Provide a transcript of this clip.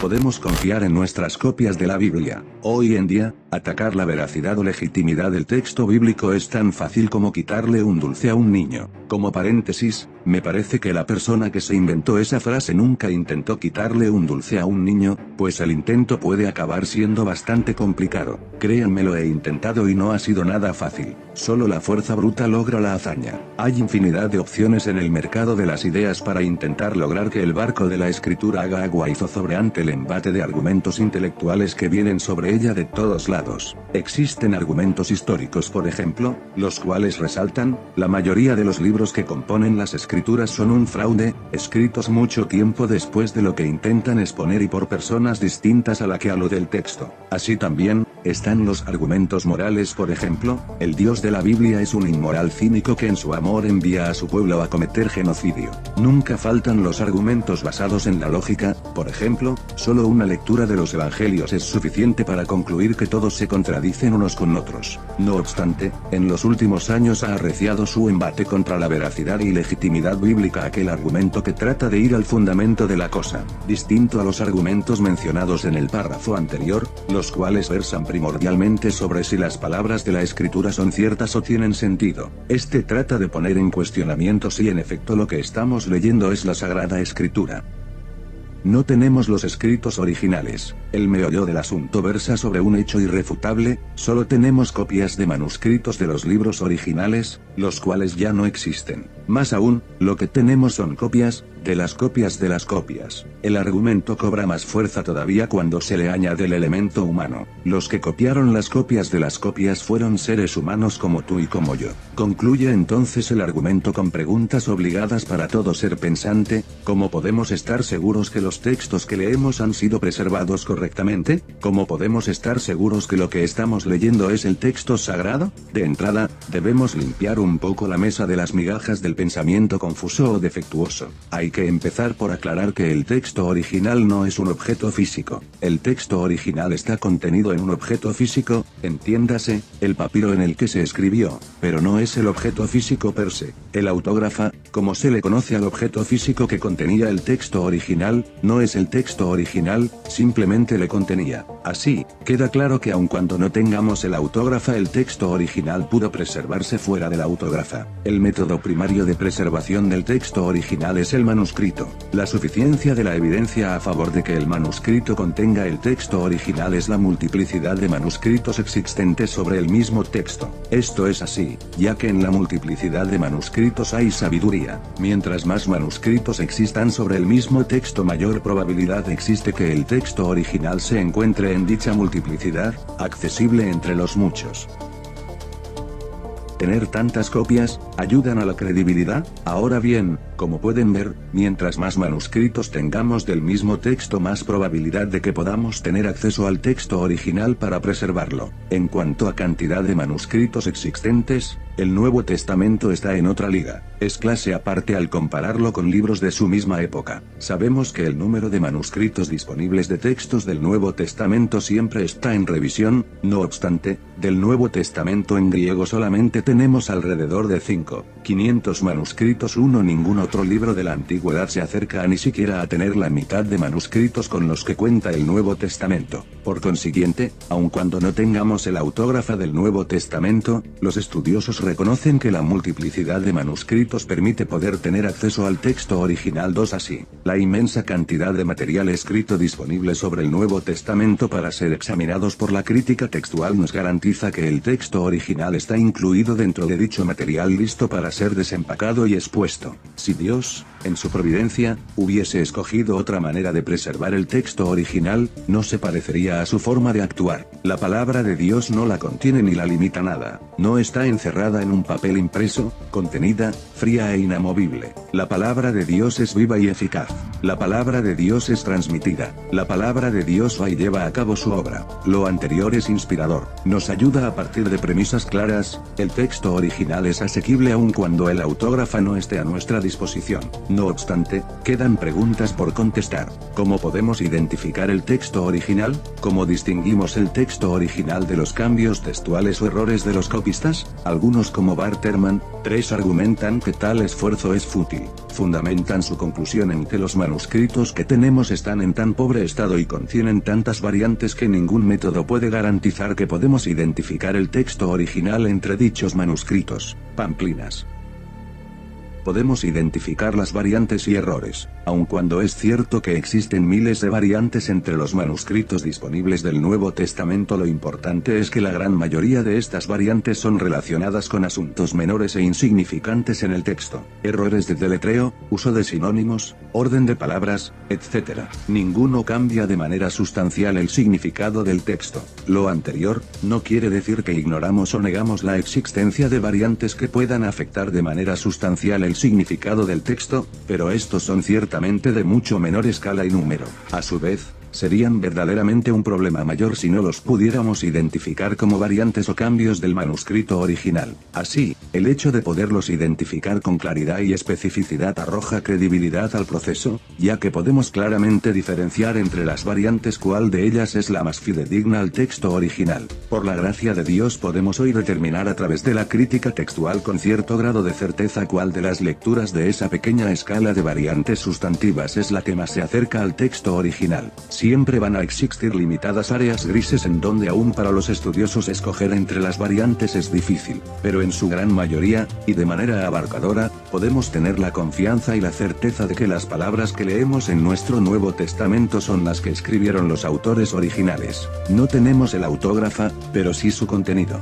podemos confiar en nuestras copias de la Biblia. Hoy en día, atacar la veracidad o legitimidad del texto bíblico es tan fácil como quitarle un dulce a un niño. Como paréntesis, me parece que la persona que se inventó esa frase nunca intentó quitarle un dulce a un niño, pues el intento puede acabar siendo bastante complicado. Créanme, lo he intentado y no ha sido nada fácil. Solo la fuerza bruta logra la hazaña. Hay infinidad de opciones en el mercado de las ideas para intentar lograr que el barco de la escritura haga agua y zozobra ante el embate de argumentos intelectuales que vienen sobre ella de todos lados. Existen argumentos históricos, por ejemplo, los cuales resaltan: la mayoría de los libros que componen las escrituras son un fraude, escritos mucho tiempo después de lo que intentan exponer y por personas distintas a la que a lo del texto. Así también, están los argumentos morales, por ejemplo, el Dios de la Biblia es un inmoral cínico que en su amor envía a su pueblo a cometer genocidio. Nunca faltan los argumentos basados en la lógica, por ejemplo, solo una lectura de los evangelios es suficiente para concluir que todos se contradicen unos con otros. No obstante, en los últimos años ha arreciado su embate contra la veracidad y legitimidad bíblica aquel argumento que trata de ir al fundamento de la cosa, distinto a los argumentos mencionados en el párrafo anterior, los cuales versan primordialmente sobre si las palabras de la escritura son ciertas o tienen sentido. Este trata de poner en cuestionamiento si en efecto lo que estamos leyendo es la Sagrada Escritura. No tenemos los escritos originales. El meollo del asunto versa sobre un hecho irrefutable: solo tenemos copias de manuscritos de los libros originales, los cuales ya no existen. Más aún, lo que tenemos son copias, de las copias de las copias. El argumento cobra más fuerza todavía cuando se le añade el elemento humano. Los que copiaron las copias de las copias fueron seres humanos como tú y como yo. Concluye entonces el argumento con preguntas obligadas para todo ser pensante: ¿cómo podemos estar seguros que los textos que leemos han sido preservados correctamente? ¿Cómo podemos estar seguros que lo que estamos leyendo es el texto sagrado? De entrada, debemos limpiar un poco la mesa de las migajas del pensamiento confuso o defectuoso. Hay que empezar por aclarar que el texto original no es un objeto físico. El texto original está contenido en un objeto físico, entiéndase, el papiro en el que se escribió, pero no es el objeto físico per se. El autógrafa, como se le conoce al objeto físico que contenía el texto original, no es el texto original, simplemente le contenía. Así, queda claro que aun cuando no tengamos el autógrafa, el texto original pudo preservarse fuera de la autógrafa. El método primario de preservación del texto original es el manuscrito. La suficiencia de la evidencia a favor de que el manuscrito contenga el texto original es la multiplicidad de manuscritos existentes sobre el mismo texto. Esto es así, ya que en la multiplicidad de manuscritos hay sabiduría. Mientras más manuscritos existan sobre el mismo texto, mayor probabilidad existe que el texto original se encuentre en dicha multiplicidad, accesible entre los muchos. Tener tantas copias, ¿ayudan a la credibilidad? Ahora bien, como pueden ver, mientras más manuscritos tengamos del mismo texto, más probabilidad de que podamos tener acceso al texto original para preservarlo. En cuanto a cantidad de manuscritos existentes, el Nuevo Testamento está en otra liga. Es clase aparte al compararlo con libros de su misma época. Sabemos que el número de manuscritos disponibles de textos del Nuevo Testamento siempre está en revisión. No obstante, del Nuevo Testamento en griego solamente tenemos alrededor de 500 manuscritos. Ningún otro libro de la antigüedad se acerca a ni siquiera a tener la mitad de manuscritos con los que cuenta el Nuevo Testamento. Por consiguiente, aun cuando no tengamos el autógrafa del Nuevo Testamento, los estudiosos reconocen que la multiplicidad de manuscritos permite poder tener acceso al texto original. Así, la inmensa cantidad de material escrito disponible sobre el Nuevo Testamento para ser examinados por la crítica textual nos garantiza que el texto original está incluido dentro de dicho material, listo para ser desempacado y expuesto. Si Dios, en su providencia, hubiese escogido otra manera de preservar el texto original, no se parecería a su forma de actuar. La palabra de Dios no la contiene ni la limita nada. No está encerrada en un papel impreso, contenida, fría e inamovible. La palabra de Dios es viva y eficaz. La palabra de Dios es transmitida. La palabra de Dios va y lleva a cabo su obra. Lo anterior es inspirador. Nos ayuda a partir de premisas claras. El texto original es asequible aun cuando el autógrafa no esté a nuestra disposición. No obstante, quedan preguntas por contestar. ¿Cómo podemos identificar el texto original? ¿Cómo distinguimos el texto original de los cambios textuales o errores de los copistas? Algunos como Bart Ehrman, 3 argumentan que tal esfuerzo es fútil. Fundamentan su conclusión en que los manuscritos que tenemos están en tan pobre estado y contienen tantas variantes que ningún método puede garantizar que podemos identificar el texto original entre dichos manuscritos. Pamplinas. Podemos identificar las variantes y errores, aun cuando es cierto que existen miles de variantes entre los manuscritos disponibles del Nuevo Testamento. Lo importante es que la gran mayoría de estas variantes son relacionadas con asuntos menores e insignificantes en el texto, errores de deletreo, uso de sinónimos, orden de palabras, etc. Ninguno cambia de manera sustancial el significado del texto. Lo anterior, no quiere decir que ignoramos o negamos la existencia de variantes que puedan afectar de manera sustancial el significado del texto, pero estos son ciertamente de mucho menor escala y número. A su vez, serían verdaderamente un problema mayor si no los pudiéramos identificar como variantes o cambios del manuscrito original. Así, el hecho de poderlos identificar con claridad y especificidad arroja credibilidad al proceso, ya que podemos claramente diferenciar entre las variantes cuál de ellas es la más fidedigna al texto original. Por la gracia de Dios podemos hoy determinar a través de la crítica textual con cierto grado de certeza cuál de las lecturas de esa pequeña escala de variantes sustantivas es la que más se acerca al texto original. Siempre van a existir limitadas áreas grises en donde aún para los estudiosos escoger entre las variantes es difícil, pero en su gran mayoría, y de manera abarcadora, podemos tener la confianza y la certeza de que las palabras que leemos en nuestro Nuevo Testamento son las que escribieron los autores originales. No tenemos el autógrafa, pero sí su contenido.